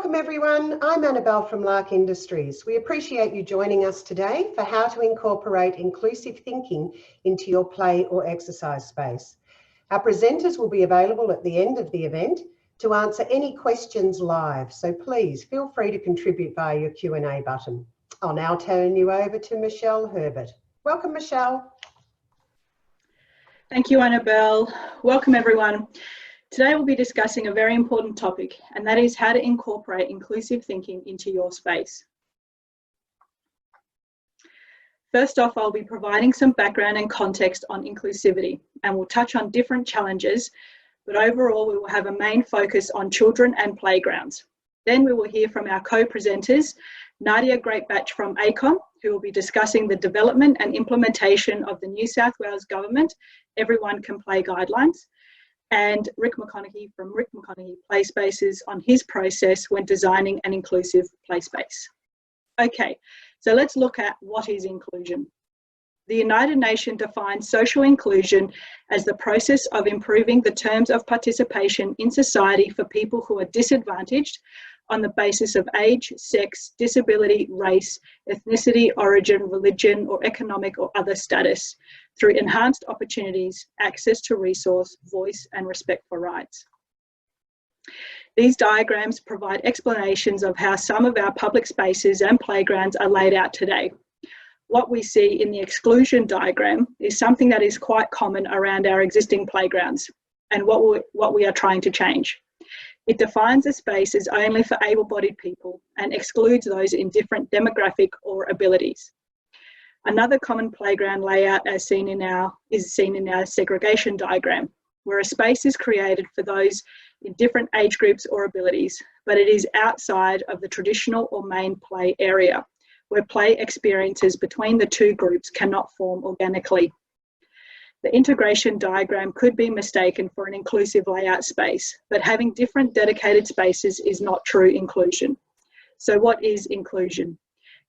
Welcome everyone, I'm Annabelle from Lark Industries. We appreciate you joining us today for how to incorporate inclusive thinking into your play or exercise space. Our presenters will be available at the end of the event to answer any questions live, so please feel free to contribute via your Q&A button. I'll now turn you over to Michelle Herbert. Welcome, Michelle. Thank you, Annabelle. Welcome everyone. Today we'll be discussing a very important topic, and that is how to incorporate inclusive thinking into your space. First off, I'll be providing some background and context on inclusivity, and we'll touch on different challenges, but overall we will have a main focus on children and playgrounds. Then we will hear from our co-presenters, Nadia Greatbatch from ACOM, who will be discussing the development and implementation of the New South Wales Government Everyone Can Play guidelines, and Rick McConaughey from Rick McConaughey Play Spaces on his process when designing an inclusive play space. Okay, so let's look at what is inclusion. The United Nations defines social inclusion as the process of improving the terms of participation in society for people who are disadvantaged on the basis of age, sex, disability, race, ethnicity, origin, religion, or economic or other status, through enhanced opportunities, access to resource, voice, and respect for rights. These diagrams provide explanations of how some of our public spaces and playgrounds are laid out today. What we see in the exclusion diagram is something that is quite common around our existing playgrounds and what we are trying to change. It defines a space as only for able-bodied people and excludes those in different demographic or abilities. Another common playground layout is seen in our segregation diagram, where a space is created for those in different age groups or abilities, but it is outside of the traditional or main play area, where play experiences between the two groups cannot form organically. The integration diagram could be mistaken for an inclusive layout space, but having different dedicated spaces is not true inclusion. So what is inclusion?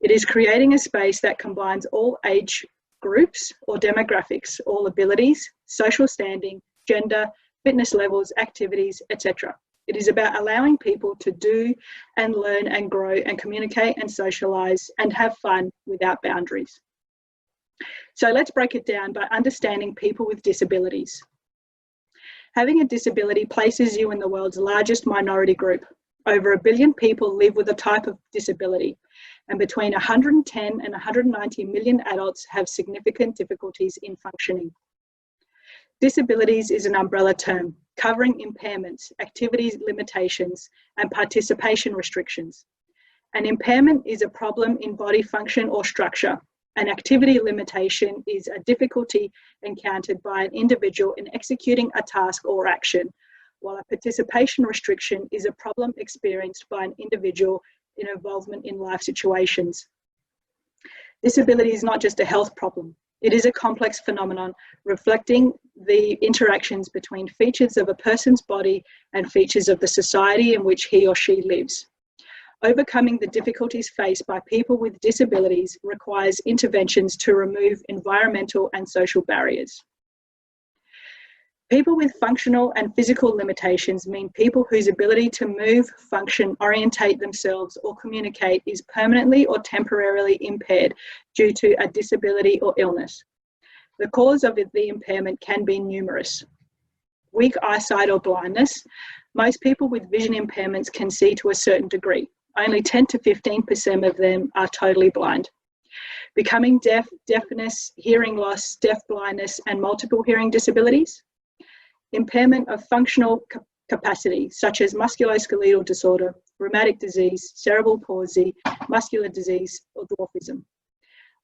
It is creating a space that combines all age groups or demographics, all abilities, social standing, gender, fitness levels, activities, etc. It is about allowing people to do and learn and grow and communicate and socialise and have fun without boundaries. So let's break it down by understanding people with disabilities. Having a disability places you in the world's largest minority group. Over 1 billion people live with a type of disability, and between 110 and 190 million adults have significant difficulties in functioning. Disabilities is an umbrella term covering impairments, activity limitations, and participation restrictions. An impairment is a problem in body function or structure. An activity limitation is a difficulty encountered by an individual in executing a task or action, while a participation restriction is a problem experienced by an individual in involvement in life situations. Disability is not just a health problem. It is a complex phenomenon reflecting the interactions between features of a person's body and features of the society in which he or she lives. Overcoming the difficulties faced by people with disabilities requires interventions to remove environmental and social barriers. People with functional and physical limitations mean people whose ability to move, function, orientate themselves, or communicate is permanently or temporarily impaired due to a disability or illness. The cause of the impairment can be numerous. Weak eyesight or blindness. Most people with vision impairments can see to a certain degree. Only 10 to 15% of them are totally blind. Becoming deaf, deafness, hearing loss, deaf blindness, and multiple hearing disabilities. Impairment of functional capacity, such as musculoskeletal disorder, rheumatic disease, cerebral palsy, muscular disease, or dwarfism.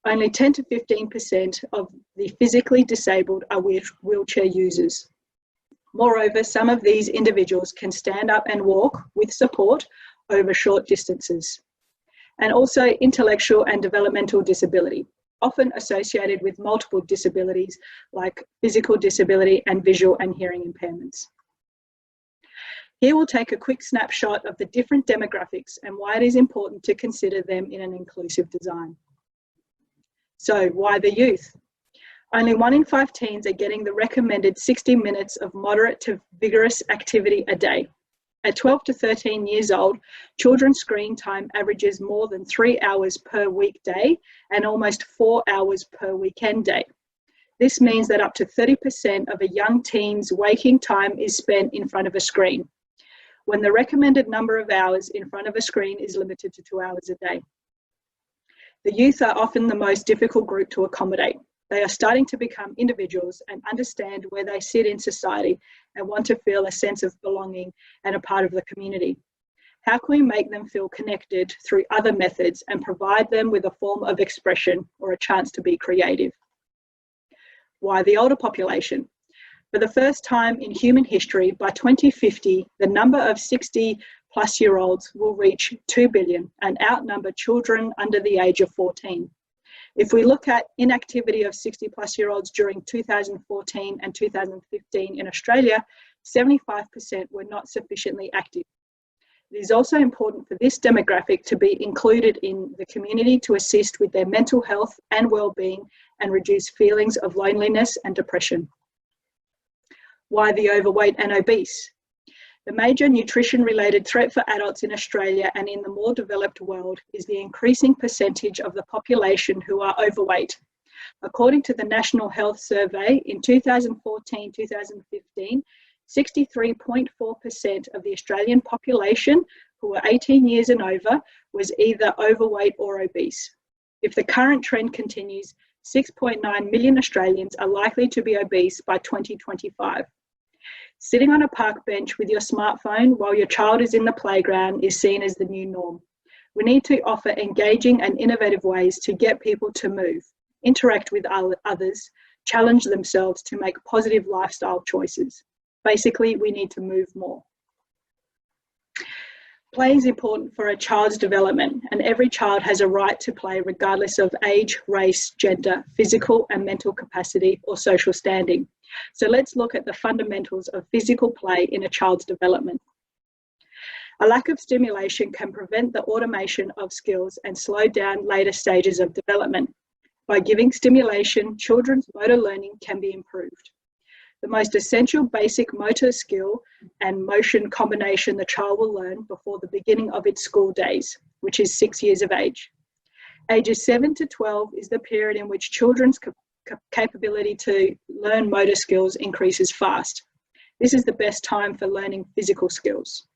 Only 10 to 15% of the physically disabled are wheelchair users. Moreover, some of these individuals can stand up and walk with support over short distances. And also intellectual and developmental disability, often associated with multiple disabilities like physical disability and visual and hearing impairments. Here we'll take a quick snapshot of the different demographics and why it is important to consider them in an inclusive design. So why the youth? Only 1 in 5 teens are getting the recommended 60 minutes of moderate to vigorous activity a day. At 12 to 13 years old, children's screen time averages more than 3 hours per weekday and almost 4 hours per weekend day. This means that up to 30% of a young teen's waking time is spent in front of a screen, when the recommended number of hours in front of a screen is limited to 2 hours a day. The youth are often the most difficult group to accommodate. They are starting to become individuals and understand where they sit in society and want to feel a sense of belonging and a part of the community. How can we make them feel connected through other methods and provide them with a form of expression or a chance to be creative? Why the older population? For the first time in human history, by 2050, the number of 60-plus-year-olds will reach 2 billion and outnumber children under the age of 14. If we look at inactivity of 60-plus-year-olds during 2014 and 2015 in Australia, 75% were not sufficiently active. It is also important for this demographic to be included in the community to assist with their mental health and well-being and reduce feelings of loneliness and depression. Why the overweight and obese? The major nutrition-related threat for adults in Australia and in the more developed world is the increasing percentage of the population who are overweight. According to the National Health Survey, in 2014-2015, 63.4% of the Australian population who were 18 years and over was either overweight or obese. If the current trend continues, 6.9 million Australians are likely to be obese by 2025. Sitting on a park bench with your smartphone while your child is in the playground is seen as the new norm. We need to offer engaging and innovative ways to get people to move, interact with others, challenge themselves to make positive lifestyle choices. Basically, we need to move more. Play is important for a child's development, and every child has a right to play regardless of age, race, gender, physical and mental capacity, or social standing. So let's look at the fundamentals of physical play in a child's development. A lack of stimulation can prevent the automation of skills and slow down later stages of development. By giving stimulation, children's motor learning can be improved. The most essential basic motor skill and motion combination the child will learn before the beginning of its school days, which is 6 years of age. Ages 7 to 12 is the period in which children's capability to learn motor skills increases fast. This is the best time for learning physical skills.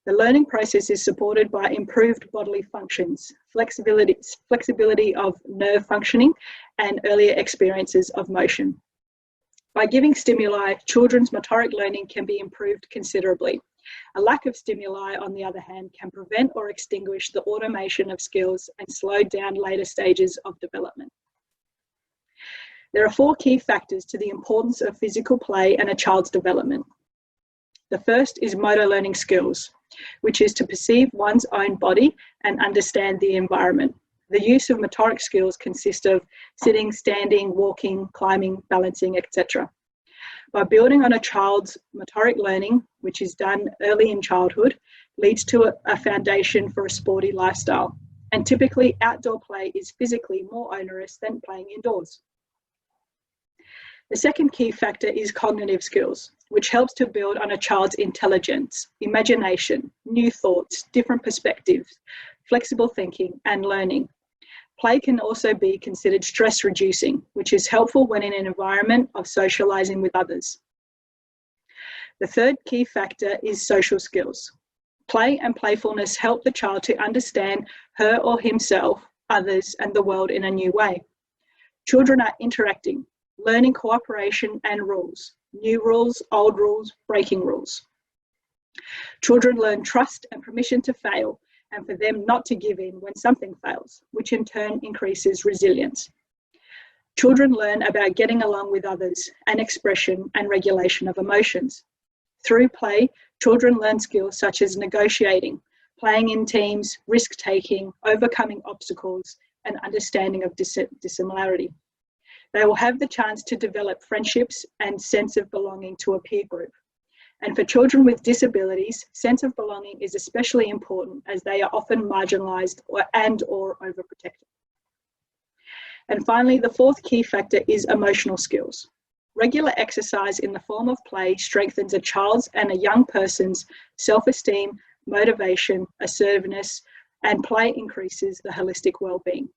The learning process is supported by improved bodily functions, flexibility of nerve functioning, and earlier experiences of motion. By giving stimuli, children's motoric learning can be improved considerably. A lack of stimuli, on the other hand, can prevent or extinguish the automation of skills and slow down later stages of development. There are 4 key factors to the importance of physical play and a child's development. The first is motor learning skills, which is to perceive one's own body and understand the environment. The use of motoric skills consist of sitting, standing, walking, climbing, balancing, etc. By building on a child's motoric learning, which is done early in childhood, leads to a foundation for a sporty lifestyle. And typically, outdoor play is physically more onerous than playing indoors. The second key factor is cognitive skills, which helps to build on a child's intelligence, imagination, new thoughts, different perspectives, flexible thinking, and learning. Play can also be considered stress reducing, which is helpful when in an environment of socializing with others. The third key factor is social skills. Play and playfulness help the child to understand her or himself, others, and the world in a new way. Children are interacting, learning cooperation and rules, new rules, old rules, breaking rules. Children learn trust and permission to fail, and for them not to give in when something fails, which in turn increases resilience. Children learn about getting along with others and expression and regulation of emotions. Through play, children learn skills such as negotiating, playing in teams, risk-taking, overcoming obstacles, and understanding of dissimilarity. They will have the chance to develop friendships and sense of belonging to a peer group. And for children with disabilities, sense of belonging is especially important as they are often marginalised or overprotected. And finally, the fourth key factor is emotional skills, Regular exercise in the form of play strengthens a child's and a young person's self-esteem, motivation, assertiveness, and play increases the holistic well-being.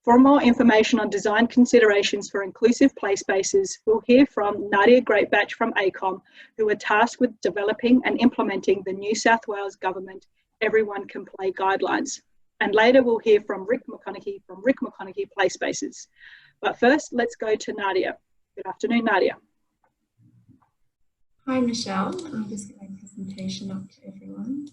For more information on design considerations for inclusive play spaces, we'll hear from Nadia Greatbatch from ACOM, who are tasked with developing and implementing the New South Wales Government Everyone Can Play guidelines. And later we'll hear from Rick McConaughey from Rick McConaughey Play Spaces. But first, let's go to Nadia. Good afternoon, Nadia. Hi, Michelle. I'll just get my presentation up to everyone.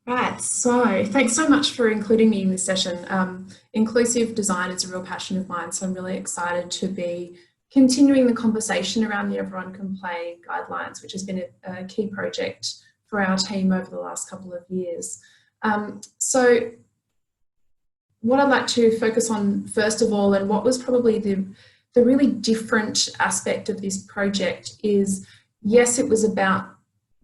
Right, so thanks so much for including me in this session. Inclusive design is a real passion of mine, so I'm really excited to be continuing the conversation around the Everyone Can Play guidelines, which has been a key project for our team over the last couple of years. So what I'd like to focus on first of all, and what was probably the really different aspect of this project is, yes, it was about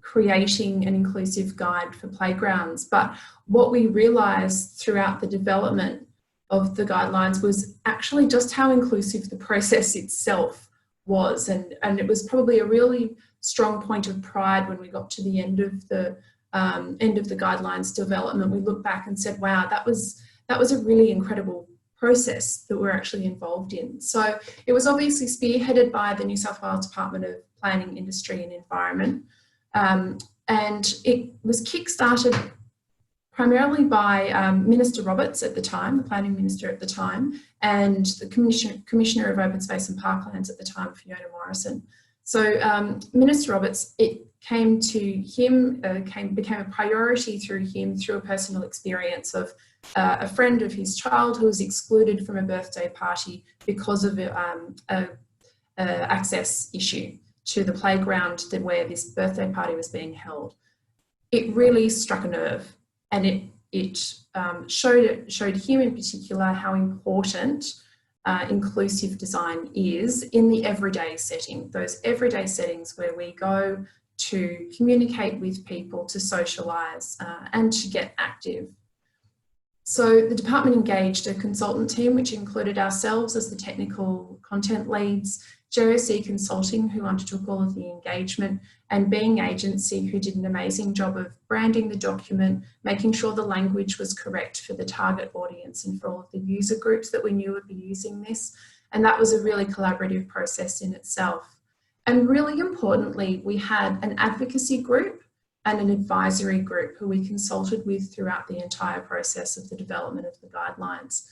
creating an inclusive guide for playgrounds, but what we realised throughout the development of the guidelines was actually just how inclusive the process itself was, and it was probably a really strong point of pride when we got to the end of the guidelines development. We looked back and said, wow, that was a really incredible process that we're actually involved in. So it was obviously spearheaded by the New South Wales Department of Planning, Industry and Environment, and it was kick-started primarily by Minister Roberts at the time, the Planning Minister at the time, and the Commissioner of Open Space and Parklands at the time, Fiona Morrison. So Minister Roberts, it came to him, became a priority through him through a personal experience of a friend of his child who was excluded from a birthday party because of a access issue to the playground where this birthday party was being held. It really struck a nerve, and it showed him in particular how important inclusive design is in the everyday setting, those everyday settings where we go to communicate with people, to socialise and to get active. So the department engaged a consultant team which included ourselves as the technical content leads, JOC Consulting, who undertook all of the engagement, and Being Agency, who did an amazing job of branding the document, making sure the language was correct for the target audience and for all of the user groups that we knew would be using this. And that was a really collaborative process in itself. And really importantly, we had an advocacy group and an advisory group who we consulted with throughout the entire process of the development of the guidelines.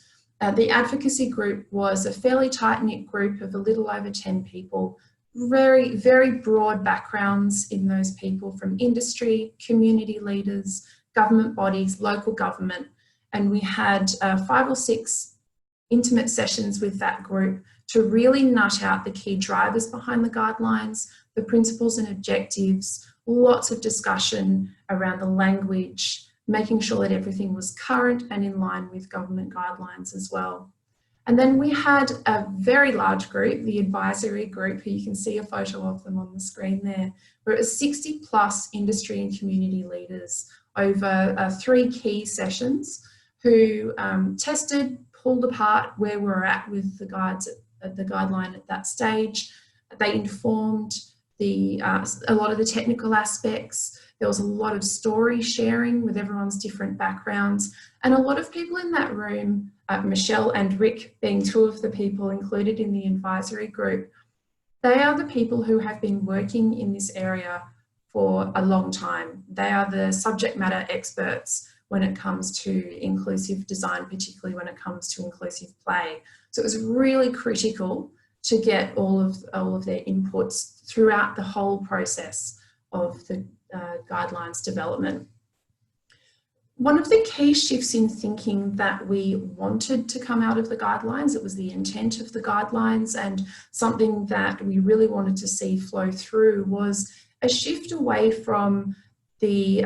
The advocacy group was a fairly tight-knit group of a little over 10 people, very, very broad backgrounds in those people, from industry, community leaders, government bodies, local government, and we had 5 or 6 intimate sessions with that group to really nut out the key drivers behind the guidelines, the principles and objectives, lots of discussion around the language, making sure that everything was current and in line with government guidelines as well. And then we had a very large group, the advisory group, who you can see a photo of them on the screen there, where it was 60 plus industry and community leaders over 3 key sessions who tested, pulled apart where we were at with the guideline at that stage. They informed a lot of the technical aspects. There was a lot of story sharing with everyone's different backgrounds, and a lot of people in that room, Michelle and Rick being 2 of the people included in the advisory group, they are the people who have been working in this area for a long time. They are the subject matter experts when it comes to inclusive design, particularly when it comes to inclusive play. So it was really critical to get all of their inputs throughout the whole process of the guidelines development. One of the key shifts in thinking that we wanted to come out of the guidelines, it was the intent of the guidelines, and something that we really wanted to see flow through, was a shift away from the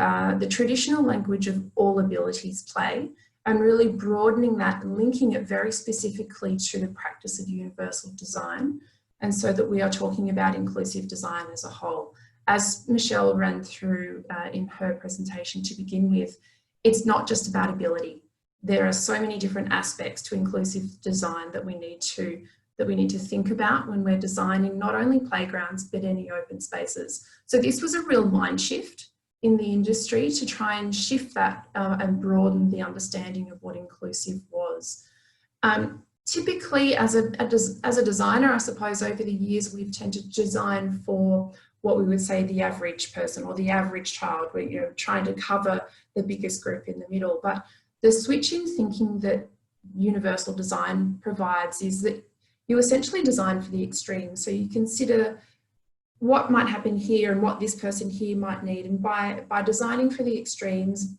traditional language of all abilities play, and really broadening that and linking it very specifically to the practice of universal design, and so that we are talking about inclusive design as a whole. As Michelle ran through in her presentation to begin with, it's not just about ability. There are so many different aspects to inclusive design that we need to think about when we're designing not only playgrounds but any open spaces. So this was a real mind shift in the industry to try and shift that and broaden the understanding of what inclusive was. Typically, as a designer, I suppose over the years we've tended to design for what we would say the average person or the average child. We're trying to cover the biggest group in the middle. But the switch in thinking that universal design provides is that you essentially design for the extremes. So you consider what might happen here and what this person here might need. And by designing for the extremes,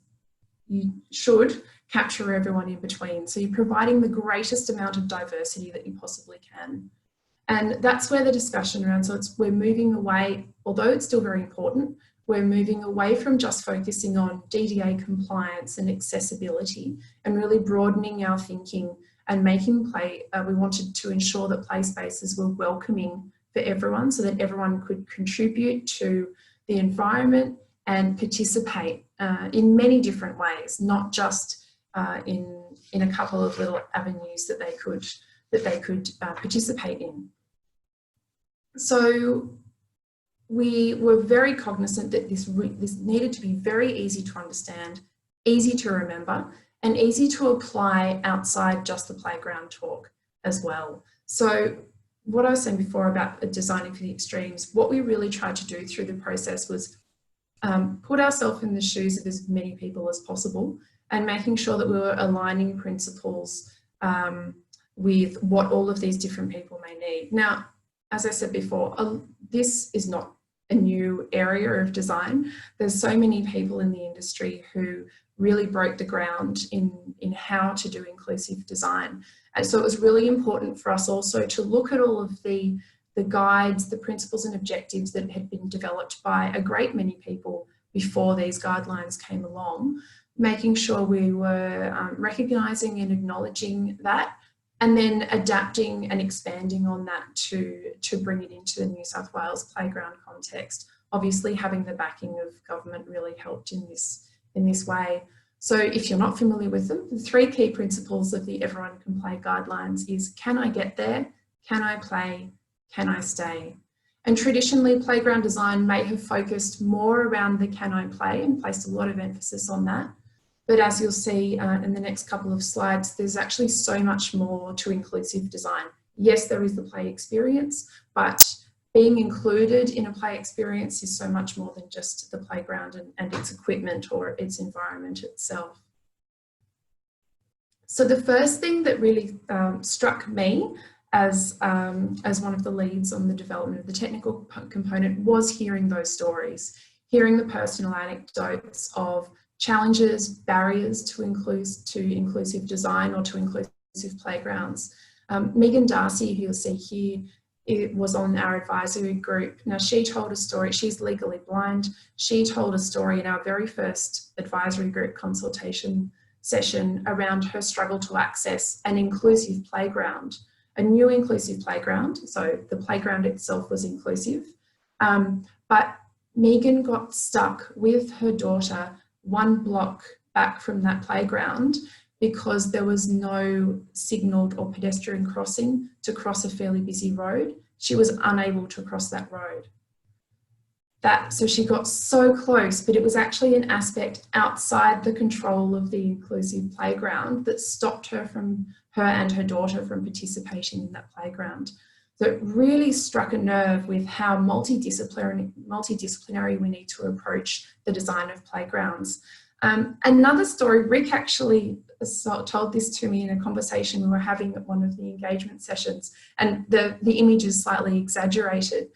you should capture everyone in between. So you're providing the greatest amount of diversity that you possibly can. And that's where the discussion around, so we're moving away, although it's still very important, we're moving away from just focusing on DDA compliance and accessibility and really broadening our thinking and making we wanted to ensure that play spaces were welcoming for everyone so that everyone could contribute to the environment and participate in many different ways, not just in a couple of little avenues that they could participate in. So we were very cognizant that this needed to be very easy to understand, easy to remember, and easy to apply outside just the playground talk as well. So what I was saying before about designing for the extremes, what we really tried to do through the process was put ourselves in the shoes of as many people as possible and making sure that we were aligning principles with what all of these different people may need. Now, as I said before, this is not a new area of design. There's so many people in the industry who really broke the ground in how to do inclusive design. And so it was really important for us also to look at all of the guides, the principles and objectives that had been developed by a great many people before these guidelines came along, making sure we were recognising and acknowledging that, and then adapting and expanding on that to bring it into the New South Wales playground context. Obviously, having the backing of government really helped in this way. So if you're not familiar with them, the 3 key principles of the Everyone Can Play guidelines is, can I get there? Can I play? Can I stay? And traditionally, playground design may have focused more around the can I play and placed a lot of emphasis on that. But as you'll see in the next couple of slides, there's actually so much more to inclusive design. Yes, there is the play experience, but being included in a play experience is so much more than just the playground and its equipment or its environment itself. So the first thing that really struck me as one of the leads on the development of the technical component was hearing those stories, hearing the personal anecdotes of challenges, barriers to inclusive design or to inclusive playgrounds. Megan Darcy, who you'll see here, it was on our advisory group. Now, she told a story, she's legally blind. She told a story in our very first advisory group consultation session around her struggle to access an inclusive playground, a new inclusive playground. So the playground itself was inclusive, but Megan got stuck with her daughter 1 block back from that playground because there was no signalled or pedestrian crossing to cross a fairly busy road. She was unable to cross that road. So she got so close, but it was actually an aspect outside the control of the inclusive playground that stopped her and her daughter from participating in that playground. So it really struck a nerve with how multidisciplinary we need to approach the design of playgrounds. Another story, Rick actually told this to me in a conversation we were having at one of the engagement sessions, and the image is slightly exaggerated,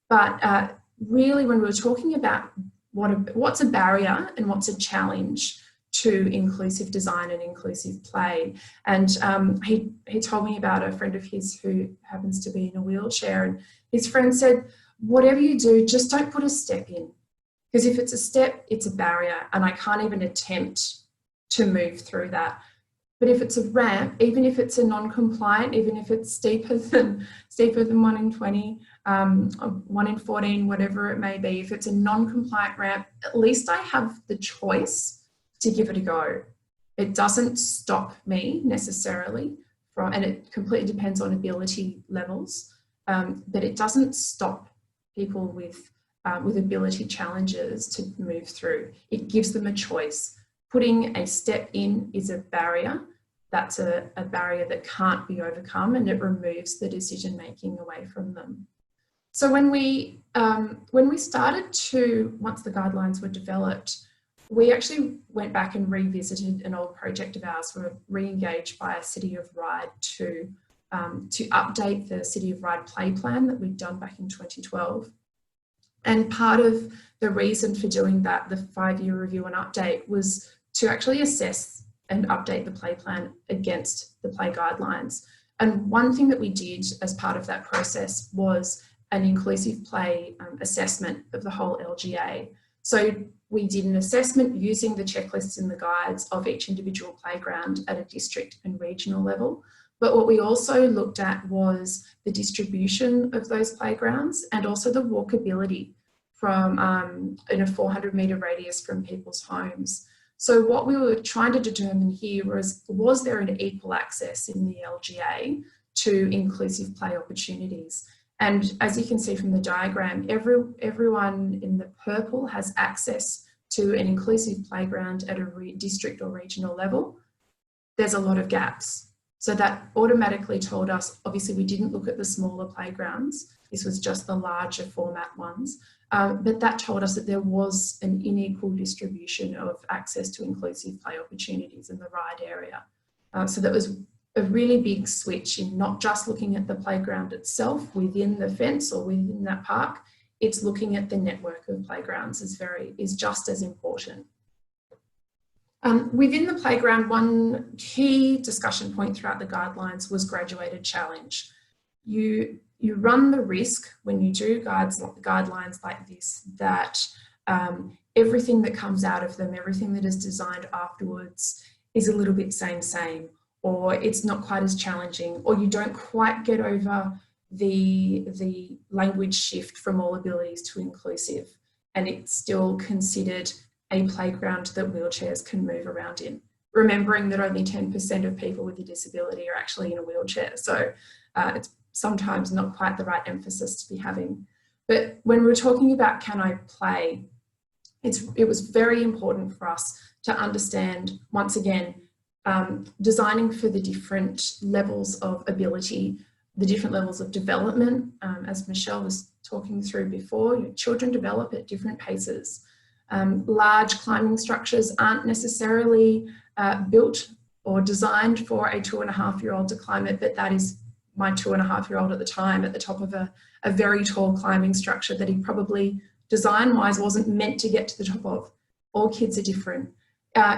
but really when we were talking about what's a barrier and what's a challenge to inclusive design and inclusive play. And he told me about a friend of his who happens to be in a wheelchair, and his friend said, whatever you do, just don't put a step in. Because if it's a step, it's a barrier and I can't even attempt to move through that. But if it's a ramp, even if it's a non-compliant, even if it's steeper than 1 in 20, 1 in 14, whatever it may be, if it's a non-compliant ramp, at least I have the choice to give it a go. It doesn't stop me necessarily from, and it completely depends on ability levels, but it doesn't stop people with ability challenges to move through. It gives them a choice. Putting a step in is a barrier. That's a barrier that can't be overcome, and it removes the decision making away from them. So when we started to, once the guidelines were developed, we actually went back and revisited an old project of ours. We were re-engaged by City of Ryde to update the City of Ryde play plan that we'd done back in 2012. And part of the reason for doing that, the 5-year review and update, was to actually assess and update the play plan against the play guidelines. And one thing that we did as part of that process was an inclusive play assessment of the whole LGA. So we did an assessment using the checklists and the guides of each individual playground at a district and regional level. But what we also looked at was the distribution of those playgrounds and also the walkability from in a 400-metre radius from people's homes. So what we were trying to determine here was there an equal access in the LGA to inclusive play opportunities? And as you can see from the diagram, everyone in the purple has access to an inclusive playground at a district or regional level. There's a lot of gaps. So that automatically told us, obviously we didn't look at the smaller playgrounds, this was just the larger format ones, but that told us that there was an unequal distribution of access to inclusive play opportunities in the Ryde area. So that was a really big switch in not just looking at the playground itself within the fence or within that park, it's looking at the network of playgrounds is just as important. Within the playground, one key discussion point throughout the guidelines was graduated challenge. You run the risk when you do guidelines like this that everything that comes out of them, everything that is designed afterwards is a little bit same, or it's not quite as challenging, or you don't quite get over the language shift from all abilities to inclusive, and it's still considered a playground that wheelchairs can move around in, remembering that only 10% of people with a disability are actually in a wheelchair. So it's sometimes not quite the right emphasis to be having. But when we're talking about can I play, it was very important for us to understand, once again, designing for the different levels of ability, the different levels of development. As Michelle was talking through before, children develop at different paces. Large climbing structures aren't necessarily built or designed for a 2.5-year-old to climb it, but that is my 2.5-year-old at the time at the top of a very tall climbing structure that he probably design-wise wasn't meant to get to the top of. All kids are different.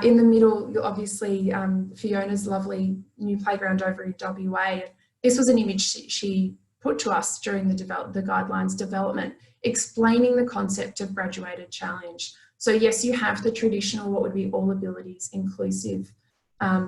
In the middle, obviously, Fiona's lovely new playground over in WA. This was an image she put to us during the guidelines development, explaining the concept of graduated challenge. So yes, you have the traditional, what would be all abilities inclusive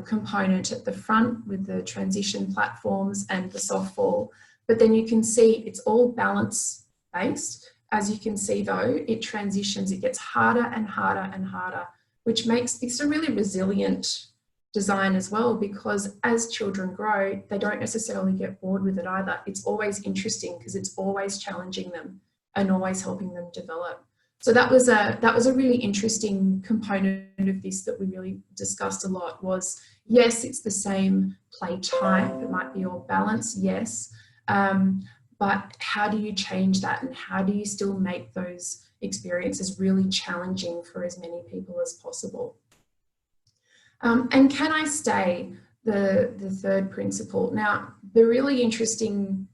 component at the front with the transition platforms and the soft fall, but then you can see it's all balance based. As you can see though, it transitions, it gets harder and harder and harder, which makes it's a really resilient design as well, because as children grow, they don't necessarily get bored with it either. It's always interesting because it's always challenging them and always helping them develop. So that was a really interesting component of this that we really discussed a lot was, yes, it's the same play type, it might be all balance, yes, but how do you change that and how do you still make those experiences really challenging for as many people as possible? And can I stay, the third principle. Now, the really interesting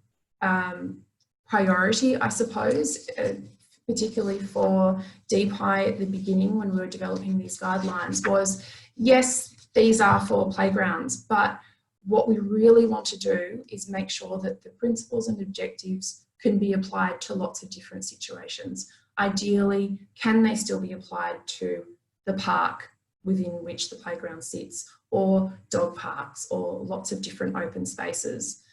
priority, I suppose, particularly for DPI at the beginning when we were developing these guidelines was, yes, these are for playgrounds, but what we really want to do is make sure that the principles and objectives can be applied to lots of different situations. Ideally, can they still be applied to the park within which the playground sits, or dog parks, or lots of different open spaces?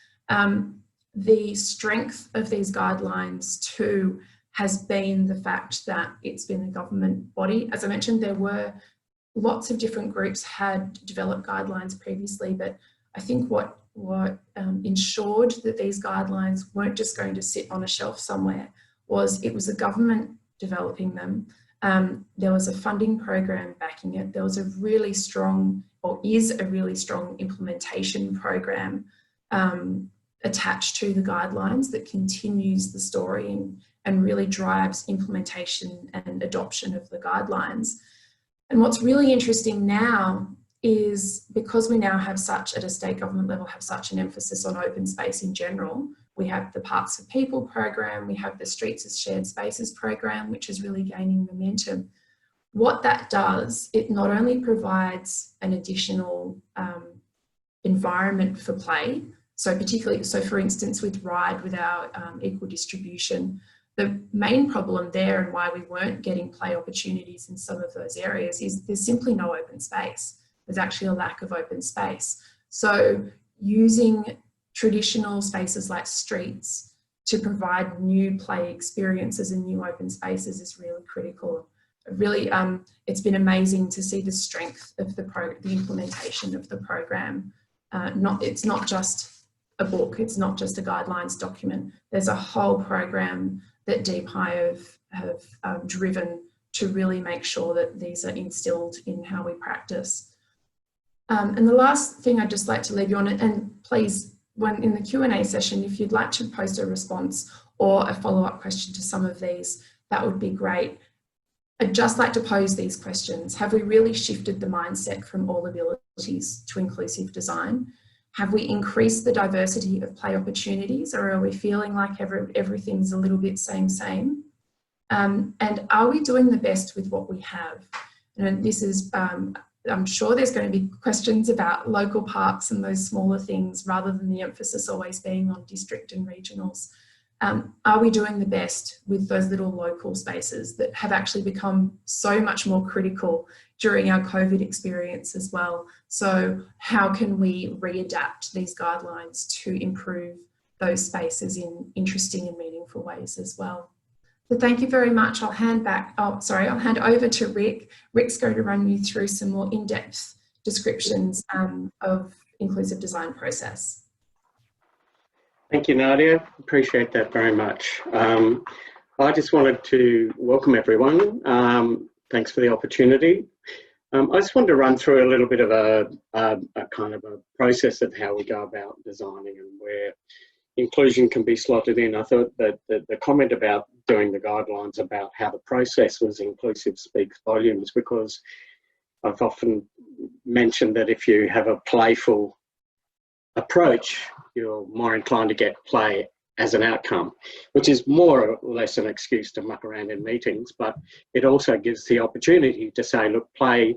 The strength of these guidelines too has been the fact that it's been a government body. As I mentioned, there were lots of different groups had developed guidelines previously, but I think what ensured that these guidelines weren't just going to sit on a shelf somewhere was it was the government developing them. There was a funding program backing it. There was a really strong, or is a really strong, implementation program attached to the guidelines that continues the story and really drives implementation and adoption of the guidelines. And what's really interesting now is because we now have such, at a state government level, have such an emphasis on open space in general. We have the Parks for People program, we have the Streets as Shared Spaces program, which is really gaining momentum. What that does, it not only provides an additional environment for play, so for instance with RIDE, with our equal distribution, the main problem there and why we weren't getting play opportunities in some of those areas is there's simply no open space. There's actually a lack of open space. So using traditional spaces like streets to provide new play experiences and new open spaces is really critical. Really, it's been amazing to see the strength of the implementation of the program. It's not just a book, it's not just a guidelines document. There's a whole program that DeepHigh have driven to really make sure that these are instilled in how we practice. And the last thing I'd just like to leave you on, and please, when in the Q&A session, if you'd like to post a response or a follow-up question to some of these, that would be great. I'd just like to pose these questions. Have we really shifted the mindset from all abilities to inclusive design? Have we increased the diversity of play opportunities, or are we feeling like everything's a little bit same? And are we doing the best with what we have? And this is, I'm sure there's going to be questions about local parks and those smaller things rather than the emphasis always being on district and regionals. Are we doing the best with those little local spaces that have actually become so much more critical during our COVID experience as well? So how can we readapt these guidelines to improve those spaces in interesting and meaningful ways as well? So thank you very much. I'll hand over to Rick. Rick's going to run you through some more in-depth descriptions of inclusive design process. Thank you, Nadia. Appreciate that very much. I just wanted to welcome everyone. Thanks for the opportunity. I just wanted to run through a little bit of a kind of a process of how we go about designing and where inclusion can be slotted in. I thought that the comment about doing the guidelines about how the process was inclusive speaks volumes, because I've often mentioned that if you have a playful approach, you're more inclined to get play as an outcome, which is more or less an excuse to muck around in meetings, but it also gives the opportunity to say, look, play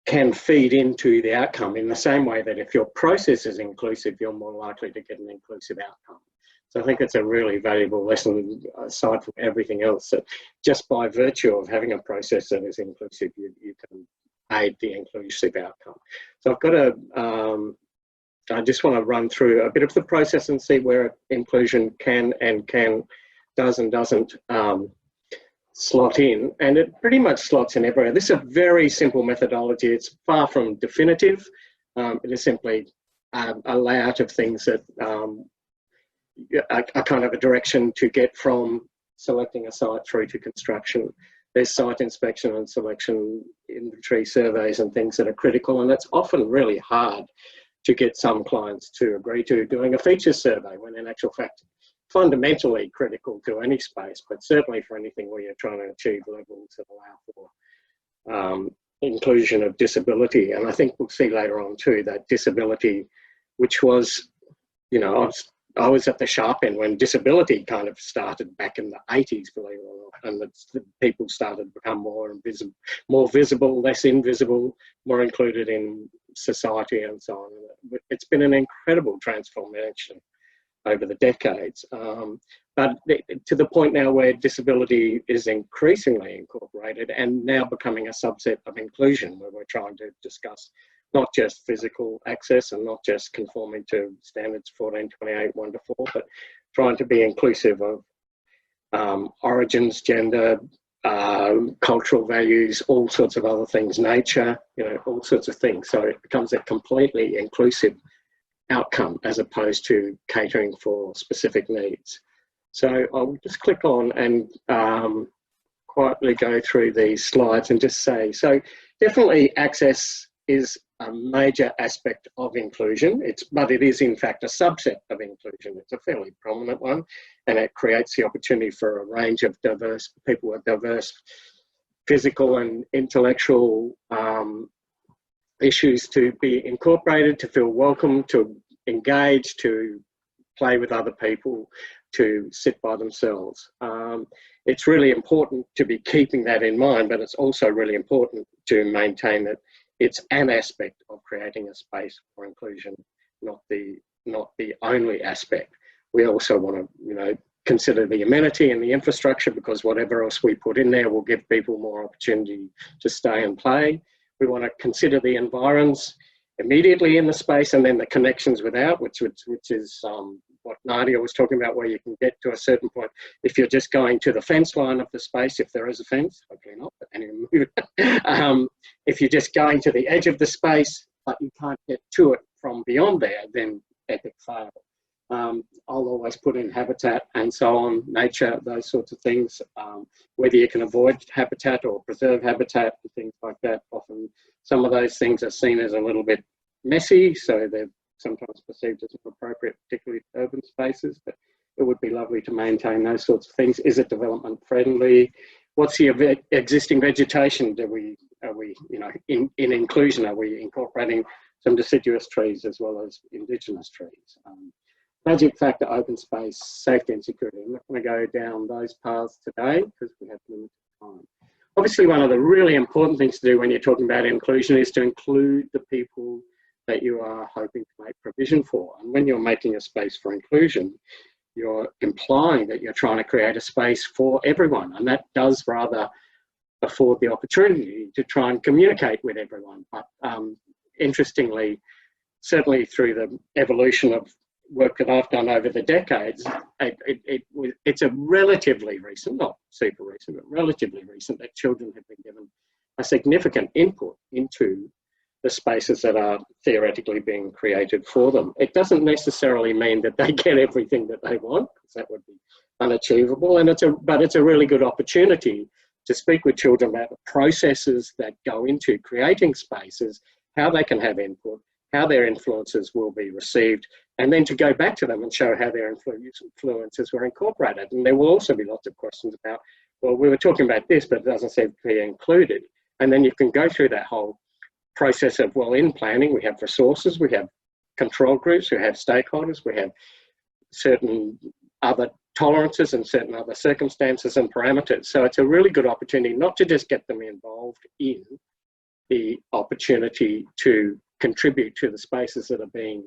can feed into the outcome in the same way that if your process is inclusive, you're more likely to get an inclusive outcome. So I think it's a really valuable lesson, aside from everything else, that just by virtue of having a process that is inclusive, you can aid the inclusive outcome. So I've got I just want to run through a bit of the process and see where inclusion does and doesn't slot in, and it pretty much slots in everywhere. This is a very simple methodology. It's far from definitive. It is simply a layout of things that are kind of a direction to get from selecting a site through to construction. There's site inspection and selection, inventory surveys and things that are critical, and it's often really hard to get some clients to agree to doing a feature survey, when in actual fact, fundamentally critical to any space, but certainly for anything where you're trying to achieve levels that allow for inclusion of disability. And I think we'll see later on too, that disability, which was, you know, I was at the sharp end when disability kind of started back in the 80s, believe it or not, and the people started to become more visible, less invisible, more included in society and so on. It's been an incredible transformation over the decades, but to the point now where disability is increasingly incorporated and now becoming a subset of inclusion, where we're trying to discuss not just physical access and not just conforming to standards 1428 1 to 4, but trying to be inclusive of origins, gender, cultural values, all sorts of other things, nature, all sorts of things. So it becomes a completely inclusive outcome as opposed to catering for specific needs. So I'll just click on and quietly go through these slides and just say, so definitely access is a major aspect of inclusion, but it is in fact a subset of inclusion. It's a fairly prominent one, and it creates the opportunity for a range of diverse people with diverse physical and intellectual issues to be incorporated, to feel welcome, to engage, to play with other people, to sit by themselves. It's really important to be keeping that in mind, but it's also really important to maintain that it's an aspect of creating a space for inclusion, not the only aspect. We also want to, consider the amenity and the infrastructure, because whatever else we put in there will give people more opportunity to stay and play. We want to consider the environs immediately in the space, and then the connections without, which is what Nadia was talking about, where you can get to a certain point. If you're just going to the fence line of the space, if there is a fence, hopefully not, but anyway, if you're just going to the edge of the space, but you can't get to it from beyond there, then epic fail. I'll always put in habitat and so on, nature, those sorts of things. Whether you can avoid habitat or preserve habitat and things like that, often some of those things are seen as a little bit messy, so they're sometimes perceived as inappropriate, particularly urban spaces, but it would be lovely to maintain those sorts of things. Is it development friendly? What's the existing vegetation? Are we in inclusion, are we incorporating some deciduous trees as well as Indigenous trees? Magic factor, open space, safety and security. I'm not going to go down those paths today because we have limited time. Obviously, one of the really important things to do when you're talking about inclusion is to include the people that you are hoping to make provision for. And when you're making a space for inclusion, you're implying that you're trying to create a space for everyone. And that does rather afford the opportunity to try and communicate with everyone. But interestingly, certainly through the evolution of work that I've done over the decades, it's a relatively recent, not super recent, but relatively recent, that children have been given a significant input into the spaces that are theoretically being created for them. It doesn't necessarily mean that they get everything that they want, because that would be unachievable, but it's a really good opportunity to speak with children about the processes that go into creating spaces, how they can have input, how their influences will be received, and then to go back to them and show how their influences were incorporated. And there will also be lots of questions about, well, we were talking about this, but it doesn't seem to be included. And then you can go through that whole process of, well, in planning, we have resources, we have control groups, we have stakeholders, we have certain other tolerances and certain other circumstances and parameters. So it's a really good opportunity not to just get them involved in the opportunity to contribute to the spaces that are being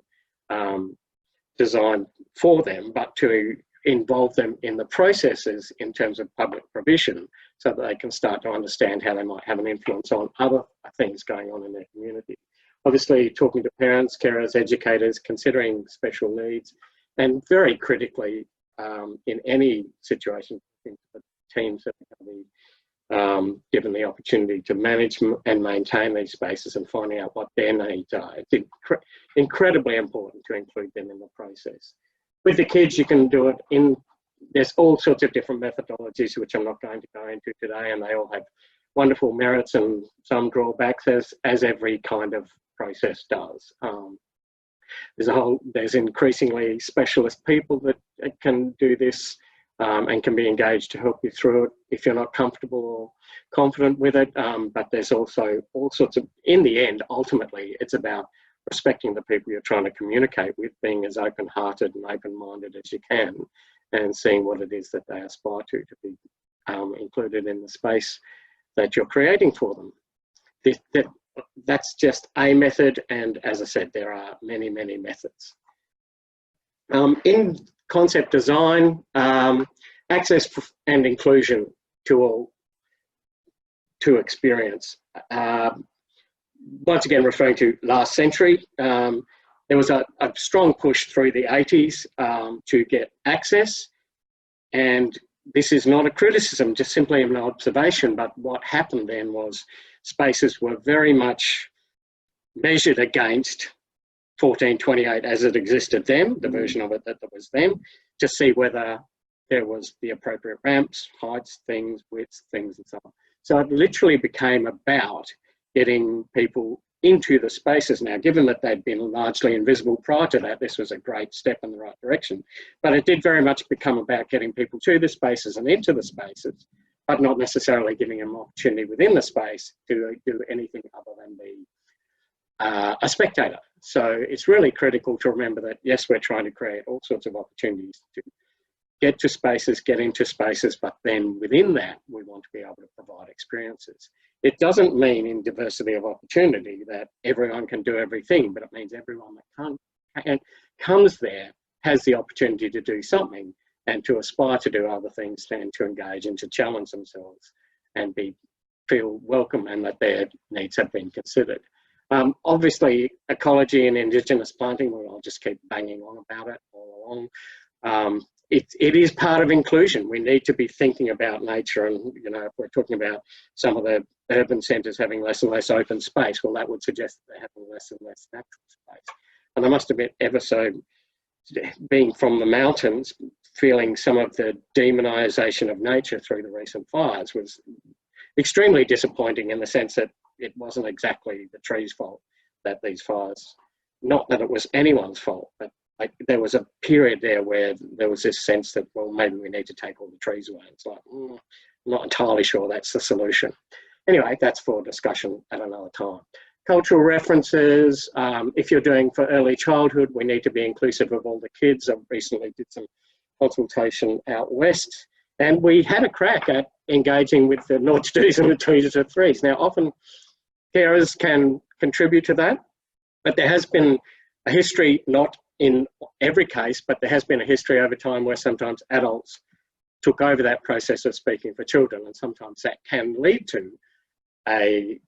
designed for them, but to involve them in the processes in terms of public provision, so that they can start to understand how they might have an influence on other things going on in their community. Obviously, talking to parents, carers, educators, considering special needs, and very critically, in any situation, the teams that are going to be given the opportunity to manage and maintain these spaces and finding out what their needs are. It's incredibly important to include them in the process. With the kids, you can do it there's all sorts of different methodologies, which I'm not going to go into today, and they all have wonderful merits and some drawbacks, as every kind of process does. There's increasingly specialist people that can do this and can be engaged to help you through it if you're not comfortable or confident with it. But there's also all sorts of, in the end, ultimately, it's about respecting the people you're trying to communicate with, being as open-hearted and open-minded as you can, and seeing what it is that they aspire to be included in the space that you're creating for them. That's just a method, and as I said, there are many, many methods. In concept design, access and inclusion to experience. Once again, referring to last century, there was a strong push through the 80s to get access, and this is not a criticism, just simply an observation, but what happened then was spaces were very much measured against 1428 as it existed then, the version of it that was then, to see whether there was the appropriate ramps, heights, things, widths, things, and so on. So it literally became about getting people into the spaces. Now, given that they'd been largely invisible prior to that, this was a great step in the right direction. But it did very much become about getting people to the spaces and into the spaces, but not necessarily giving them opportunity within the space to do anything other than be a spectator. So it's really critical to remember that, yes, we're trying to create all sorts of opportunities to get to spaces, get into spaces, but then within that, we want to be able to provide experiences. It doesn't mean in diversity of opportunity that everyone can do everything, but it means everyone that comes there has the opportunity to do something and to aspire to do other things and to engage and to challenge themselves and feel welcome and that their needs have been considered. Obviously, ecology and Indigenous planting, well, I'll just keep banging on about it all along. It is part of inclusion. We need to be thinking about nature, and if we're talking about some of the urban centres having less and less open space, well, that would suggest that they're having less and less natural space. And I must admit, ever so, being from the mountains, feeling some of the demonisation of nature through the recent fires was extremely disappointing, in the sense that it wasn't exactly the trees' fault that these fires, not that it was anyone's fault, but there was a period there where there was this sense that, well, maybe we need to take all the trees away. It's like, I'm not entirely sure that's the solution. Anyway, that's for discussion at another time. Cultural references, if you're doing for early childhood, we need to be inclusive of all the kids. I recently did some consultation out west, and we had a crack at engaging with the 0-2s and the 2s to 3s. Now, often carers can contribute to that, but there has been a history, not in every case, but there has been a history over time where sometimes adults took over that process of speaking for children, and sometimes that can lead to a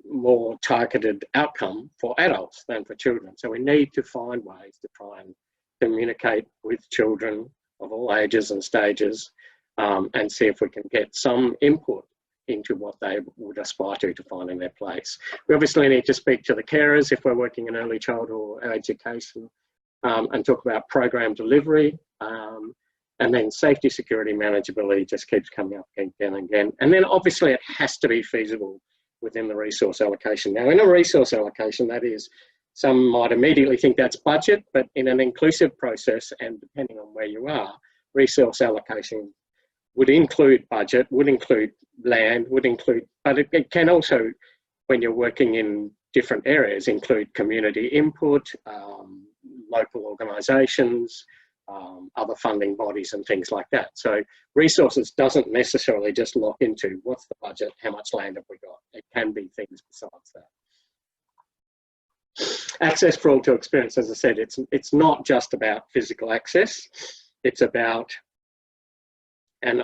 more targeted outcome for adults than for children. So we need to find ways to try and communicate with children of all ages and stages, and see if we can get some input into what they would aspire to find in their place. We obviously need to speak to the carers if we're working in early childhood or education, and talk about program delivery, and then safety, security, manageability just keeps coming up again and again. And then obviously it has to be feasible within the resource allocation. Now, in a resource allocation, that is, some might immediately think that's budget, but in an inclusive process, and depending on where you are, resource allocation would include budget, would include land, would include, but it can also, when you're working in different areas, include community input, local organisations, other funding bodies and things like that. So resources doesn't necessarily just lock into what's the budget, how much land have we got. It can be things besides that. Access for all to experience, as I said, it's not just about physical access. It's about an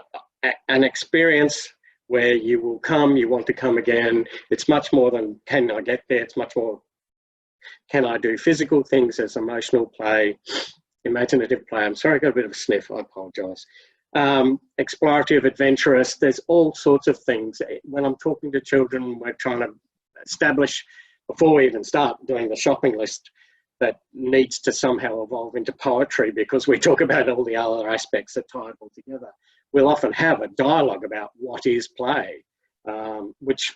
experience where you will come, you want to come again. It's much more than can I get there. It's much more, can I do physical things as emotional play, imaginative play. I'm sorry, I got a bit of a sniff, I apologise. Explorative, adventurous, there's all sorts of things. When I'm talking to children, we're trying to establish, before we even start doing the shopping list, that needs to somehow evolve into poetry, because we talk about all the other aspects that tie it all together. We'll often have a dialogue about what is play, which,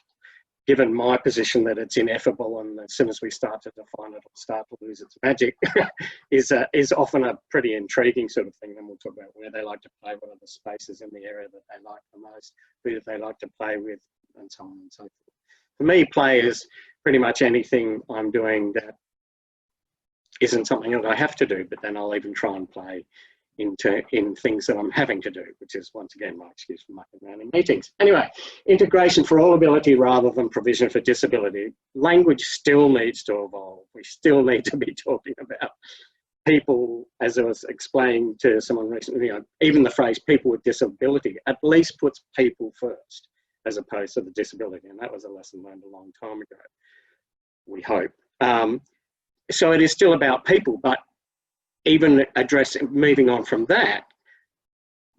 given my position that it's ineffable and as soon as we start to define it, it'll start to lose its magic, is often a pretty intriguing sort of thing. Then we'll talk about where they like to play, what are the spaces in the area that they like the most, who do they like to play with, and so on and so forth. For me, play is pretty much anything I'm doing that isn't something that I have to do, but then I'll even try and play in things that I'm having to do, which is once again my excuse for mucking around in meetings. Anyway, integration for all ability rather than provision for disability. Language still needs to evolve. We still need to be talking about people, as I was explaining to someone recently, even the phrase people with disability at least puts people first as opposed to the disability. And that was a lesson learned a long time ago, we hope. So it is still about people, but even moving on from that,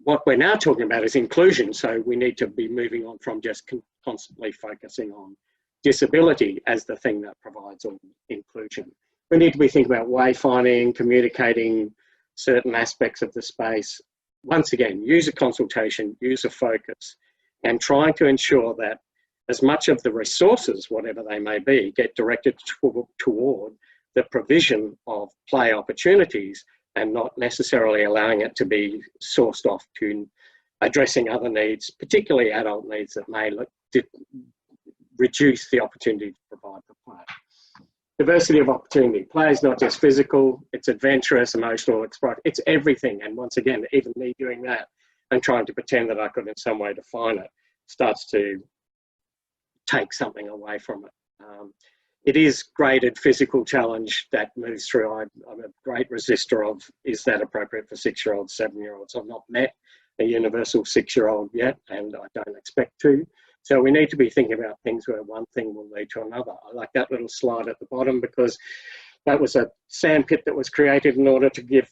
what we're now talking about is inclusion. So we need to be moving on from just constantly focusing on disability as the thing that provides all inclusion. We need to be thinking about wayfinding, communicating certain aspects of the space. Once again, user consultation, user focus, and trying to ensure that as much of the resources, whatever they may be, get directed toward the provision of play opportunities and not necessarily allowing it to be sourced off to addressing other needs, particularly adult needs that may reduce the opportunity to provide for play. Diversity of opportunity. Play is not just physical, it's adventurous, emotional, it's everything. And once again, even me doing that and trying to pretend that I could in some way define it starts to take something away from it. It is graded physical challenge that moves through. I'm a great resistor of, is that appropriate for 6-year-olds, 7-year-olds? I've not met a universal 6-year-old yet, and I don't expect to. So we need to be thinking about things where one thing will lead to another. I like that little slide at the bottom because that was a sand pit that was created in order to give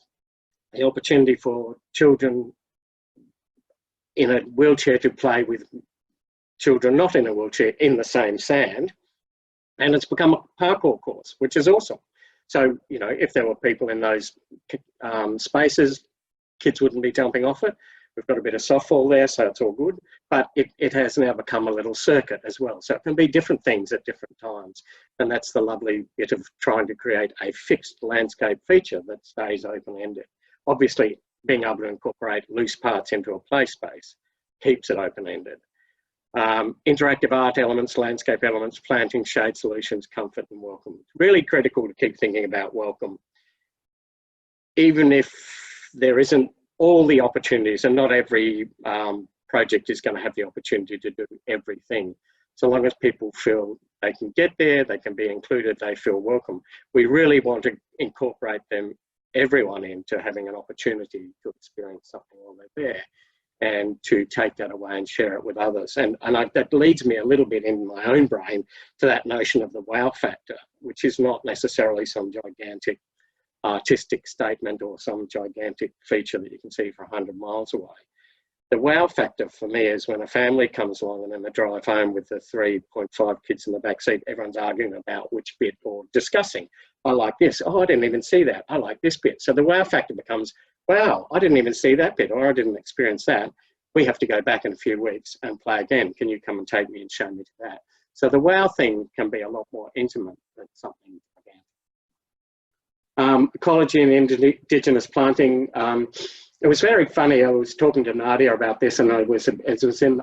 the opportunity for children in a wheelchair to play with children not in a wheelchair in the same sand. And it's become a parkour course, which is awesome. So, you know, if there were people in those spaces, kids wouldn't be jumping off it. We've got a bit of softball there, so it's all good. But it has now become a little circuit as well. So it can be different things at different times. And that's the lovely bit of trying to create a fixed landscape feature that stays open-ended. Obviously, being able to incorporate loose parts into a play space keeps it open-ended. Interactive art elements, landscape elements, planting, shade solutions, comfort and welcome. It's really critical to keep thinking about welcome. Even if there isn't all the opportunities, and not every project is going to have the opportunity to do everything. So long as people feel they can get there, they can be included, they feel welcome. We really want to incorporate everyone into having an opportunity to experience something while they're there, and to take that away and share it with others. And that leads me a little bit in my own brain to that notion of the wow factor, which is not necessarily some gigantic artistic statement or some gigantic feature that you can see for 100 miles away. The wow factor for me is when a family comes along and in the drive home with the 3.5 kids in the back seat, everyone's arguing about which bit or discussing. I like this. Oh, I didn't even see that. I like this bit. So the wow factor becomes, wow, I didn't even see that bit, or I didn't experience that. We have to go back in a few weeks and play again. Can you come and take me and show me to that? So the wow thing can be a lot more intimate than something again. Ecology and Indigenous planting. It was very funny. I was talking to Nadia about this, and it was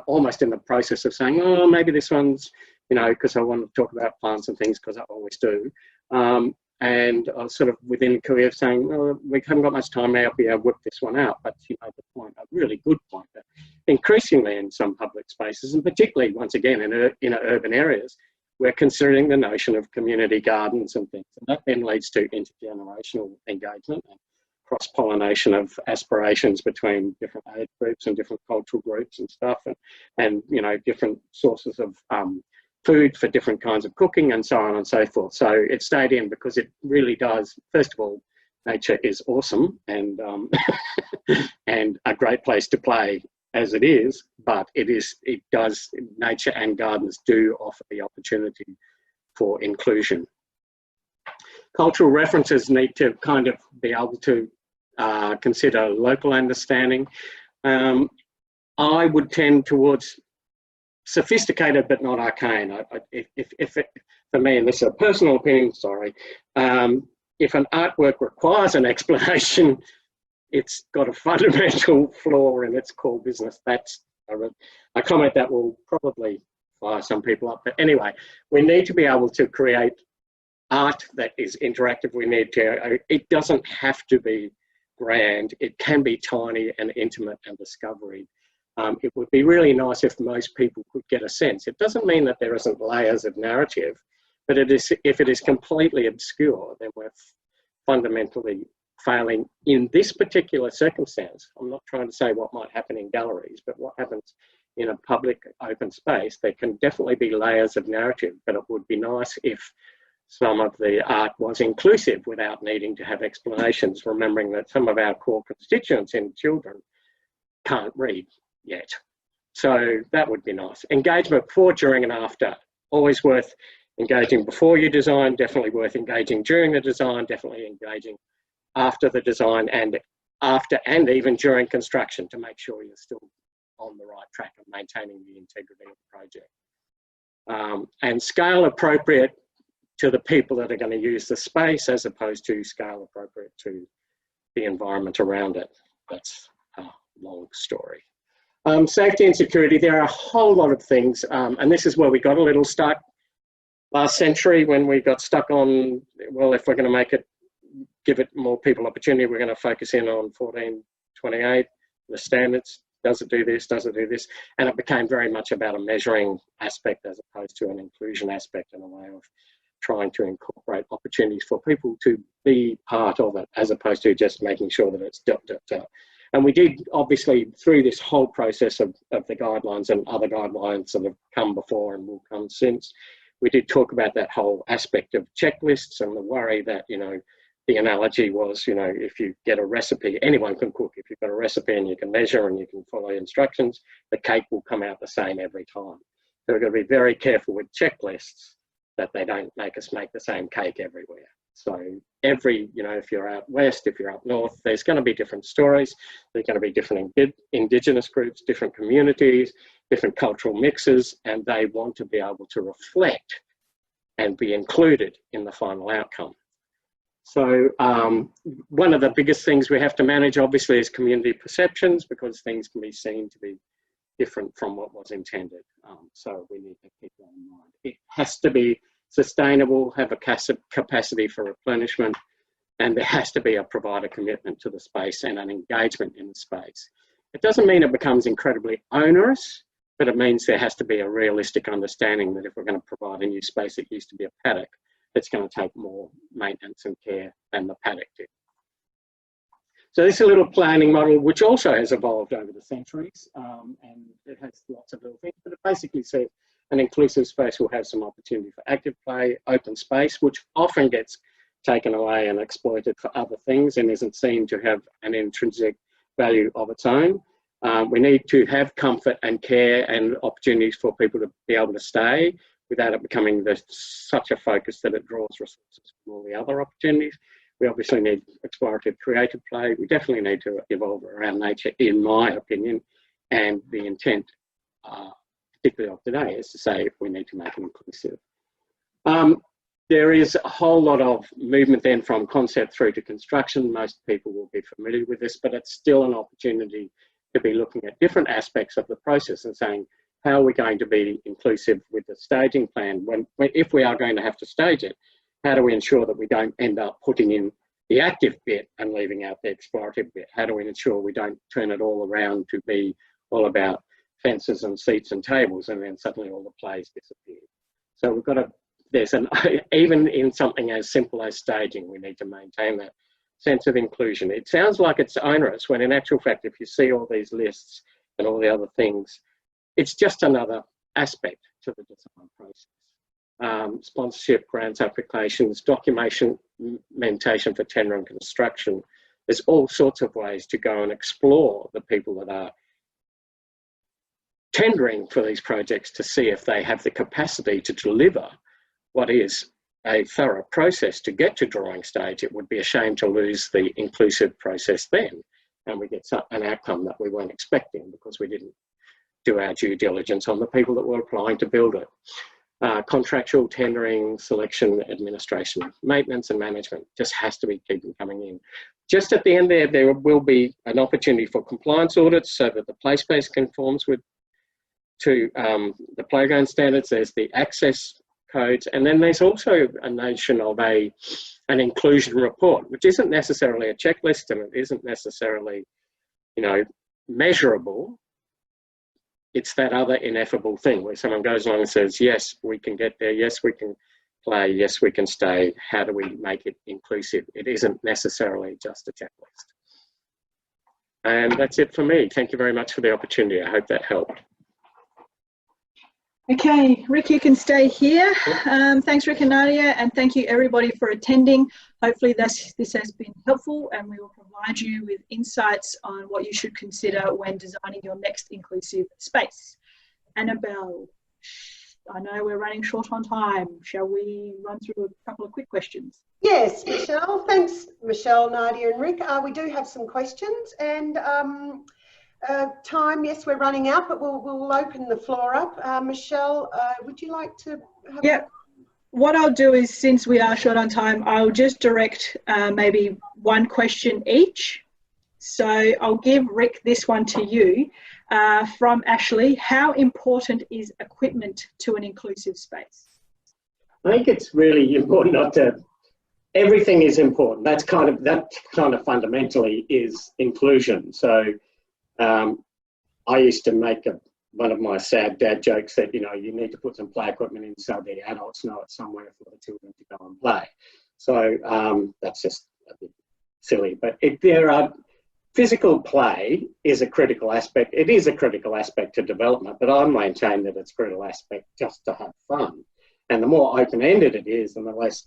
almost in the process of saying, oh, maybe this one's, you know, because I want to talk about plants and things because I always do. And I was sort of within career saying, oh, we haven't got much time now to be able to whip this one out. But she made the point, a really good point, that increasingly in some public spaces, and particularly, once again, in urban areas, we're considering the notion of community gardens and things. And that then leads to intergenerational engagement and cross-pollination of aspirations between different age groups and different cultural groups and stuff, and you know, different sources of food for different kinds of cooking and so on and so forth. So it stayed in because it really does, first of all, nature is awesome and and a great place to play as it is, but nature and gardens do offer the opportunity for inclusion. Cultural references need to kind of be able to consider local understanding. I would tend towards sophisticated but not arcane. For me, and this is a personal opinion, sorry, if an artwork requires an explanation, it's got a fundamental flaw in its core business. That's a comment that will probably fire some people up. But anyway, we need to be able to create art that is interactive. We need to, it doesn't have to be grand. It can be tiny and intimate and discovery. It would be really nice if most people could get a sense. It doesn't mean that there isn't layers of narrative, but if it is completely obscure, then we're fundamentally failing in this particular circumstance. I'm not trying to say what might happen in galleries, but what happens in a public open space, there can definitely be layers of narrative, but it would be nice if some of the art was inclusive without needing to have explanations, remembering that some of our core constituents in children can't read yet. So that would be nice. Engagement before, during and after. Always worth engaging before you design, definitely worth engaging during the design, definitely engaging after the design and after and even during construction to make sure you're still on the right track of maintaining the integrity of the project. And scale appropriate to the people that are going to use the space as opposed to scale appropriate to the environment around it. That's a long story. Safety and security, there are a whole lot of things, and this is where we got a little stuck last century when we got stuck on, well, if we're going to make it, give it more people opportunity, we're going to focus in on 1428, the standards. Does it do this? Does it do this? And it became very much about a measuring aspect as opposed to an inclusion aspect and a way of trying to incorporate opportunities for people to be part of it as opposed to just making sure that it's dot, dot, dot. And we did, obviously, through this whole process of the guidelines and other guidelines that have come before and will come since, we did talk about that whole aspect of checklists and the worry that, you know, the analogy was, you know, if you get a recipe, anyone can cook. If you've got a recipe and you can measure and you can follow instructions, the cake will come out the same every time. So we've got to be very careful with checklists that they don't make us make the same cake everywhere. So every, you know, if you're out west, if you're up north, there's going to be different stories. There's going to be different Indigenous groups, different communities, different cultural mixes, and they want to be able to reflect and be included in the final outcome. So one of the biggest things we have to manage, obviously, is community perceptions, because things can be seen to be different from what was intended. So we need to keep that in mind. It has to be sustainable, have a capacity for replenishment, and there has to be a provider commitment to the space and an engagement in the space. It doesn't mean it becomes incredibly onerous, but it means there has to be a realistic understanding that if we're going to provide a new space that used to be a paddock, it's going to take more maintenance and care than the paddock did. So this is a little planning model, which also has evolved over the centuries, and it has lots of little things, but it basically says an inclusive space will have some opportunity for active play, open space, which often gets taken away and exploited for other things and isn't seen to have an intrinsic value of its own. We need to have comfort and care and opportunities for people to be able to stay without it becoming such a focus that it draws resources from all the other opportunities. We obviously need explorative creative play. We definitely need to evolve around nature, in my opinion, and the intent particularly of today is to say we need to make it inclusive. There is a whole lot of movement then from concept through to construction. Most people will be familiar with this, but it's still an opportunity to be looking at different aspects of the process and saying, how are we going to be inclusive with the staging plan? If we are going to have to stage it, how do we ensure that we don't end up putting in the active bit and leaving out the explorative bit? How do we ensure we don't turn it all around to be all about fences and seats and tables and then suddenly all the plays disappear? So we've got to, even in something as simple as staging, we need to maintain that sense of inclusion. It sounds like it's onerous when in actual fact, if you see all these lists and all the other things, it's just another aspect to the design process. Sponsorship, grants applications, documentation for tender and construction. There's all sorts of ways to go and explore the people that are tendering for these projects to see if they have the capacity to deliver what is a thorough process to get to drawing stage. It would be a shame to lose the inclusive process then, and we get an outcome that we weren't expecting because we didn't do our due diligence on the people that were applying to build it. Contractual tendering, selection, administration, maintenance and management just has to be keeping coming in. Just at the end there will be an opportunity for compliance audits so that the play space conforms to the playground standards. There's the access codes, and then there's also a notion of an inclusion report, which isn't necessarily a checklist and it isn't necessarily, you know, measurable. It's that other ineffable thing where someone goes along and says, yes, we can get there. Yes, we can play. Yes, we can stay. How do we make it inclusive? It isn't necessarily just a checklist. And that's it for me. Thank you very much for the opportunity. I hope that helped. Okay, Rick, you can stay here. Thanks, Rick and Nadia, and thank you everybody for attending. Hopefully this has been helpful, and we will provide you with insights on what you should consider when designing your next inclusive space. Annabelle, I know we're running short on time. Shall we run through a couple of quick questions? Yes, Michelle. Thanks, Michelle, Nadia and Rick. We do have some questions, and time, yes, we're running out, but we'll open the floor up. Michelle, would you like to have Yeah. What I'll do is, since we are short on time, I'll just direct maybe one question each. So I'll give Rick this one to you from Ashley. How important is equipment to an inclusive space? I think it's really important not to. Everything is important. That kind of fundamentally is inclusion. So I used to make one of my sad dad jokes that, you need to put some play equipment in so the adults know it's somewhere for the children to go and play. So that's just a bit silly. But physical play is a critical aspect. It is a critical aspect to development, but I maintain that it's a critical aspect just to have fun. And the more open-ended it is, and the less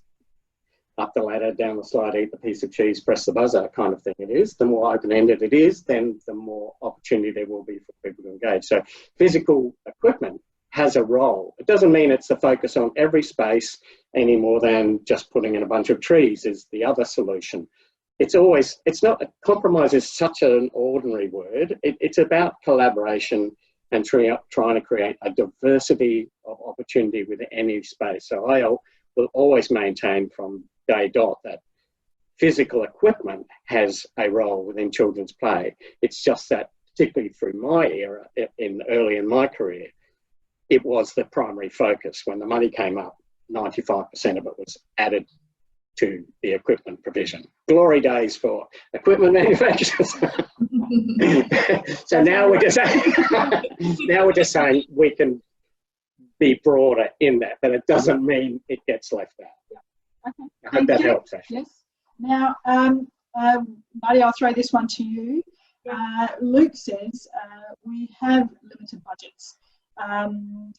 up the ladder, down the slide, eat the piece of cheese, press the buzzer kind of thing it is, the more open-ended it is, then the more opportunity there will be for people to engage. So physical equipment has a role. It doesn't mean it's the focus on every space any more than just putting in a bunch of trees is the other solution. Compromise is such an ordinary word. It's about collaboration and trying to create a diversity of opportunity within any space. So I will always maintain from day dot that physical equipment has a role within children's play. It's just that, particularly through my era, early in my career, it was the primary focus. When the money came up, 95% of it was added to the equipment provision. Glory days for equipment manufacturers. So now we're just saying we can be broader in that, but it doesn't mean it gets left out. Okay. I hope that helps, Ashley. Yes. Now, Nadia, I'll throw this one to you. Luke says, we have limited budgets.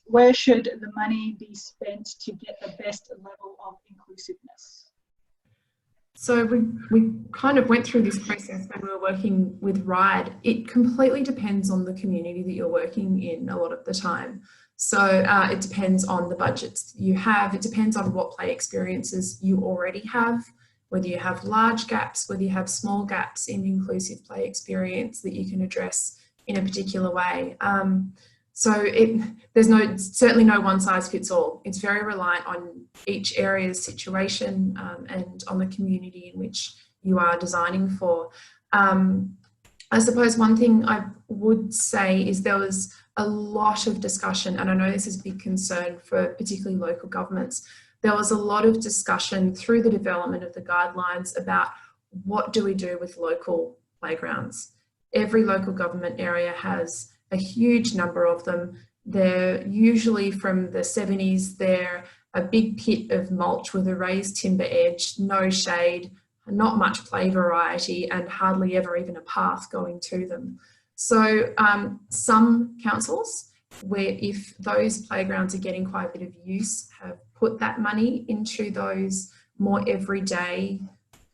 Where should the money be spent to get the best level of inclusiveness? So we kind of went through this process when we were working with RIDE. It completely depends on the community that you're working in a lot of the time. So it depends on the budgets you have. It depends on what play experiences you already have, whether you have large gaps, whether you have small gaps in inclusive play experience that you can address in a particular way. There's certainly no one size fits all. It's very reliant on each area's situation and on the community in which you are designing for. I suppose one thing I would say is there was a lot of discussion, and I know this is a big concern for particularly local governments. There was a lot of discussion through the development of the guidelines about what do we do with local playgrounds. Every local government area has a huge number of them. They're usually from the 70s. They're a big pit of mulch with a raised timber edge, no shade, not much play variety, and hardly ever even a path going to them. So some councils, where if those playgrounds are getting quite a bit of use, have put that money into those more everyday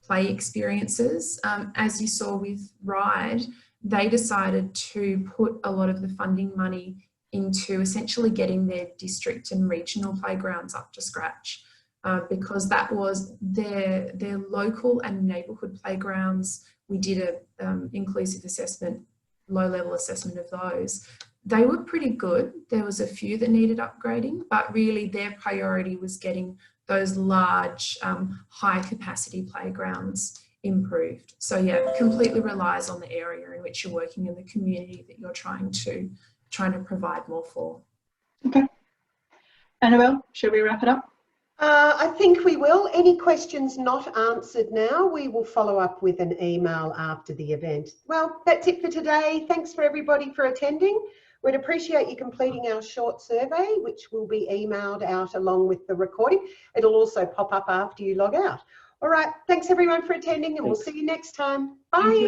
play experiences. As you saw with RIDE, they decided to put a lot of the funding money into essentially getting their district and regional playgrounds up to scratch, because that was their local and neighbourhood playgrounds. We did an inclusive assessment, low-level assessment of those. They were pretty good. There was a few that needed upgrading, but really their priority was getting those large, high-capacity playgrounds improved. So yeah, it completely relies on the area in which you're working and the community that you're trying to provide more for. Okay. Annabelle, should we wrap it up? I think we will. Any questions not answered now, we will follow up with an email after the event. Well, that's it for today. Thanks for everybody for attending. We'd appreciate you completing our short survey, which will be emailed out along with the recording. It'll also pop up after you log out. All right, thanks everyone for attending, and we'll see you next time. Bye.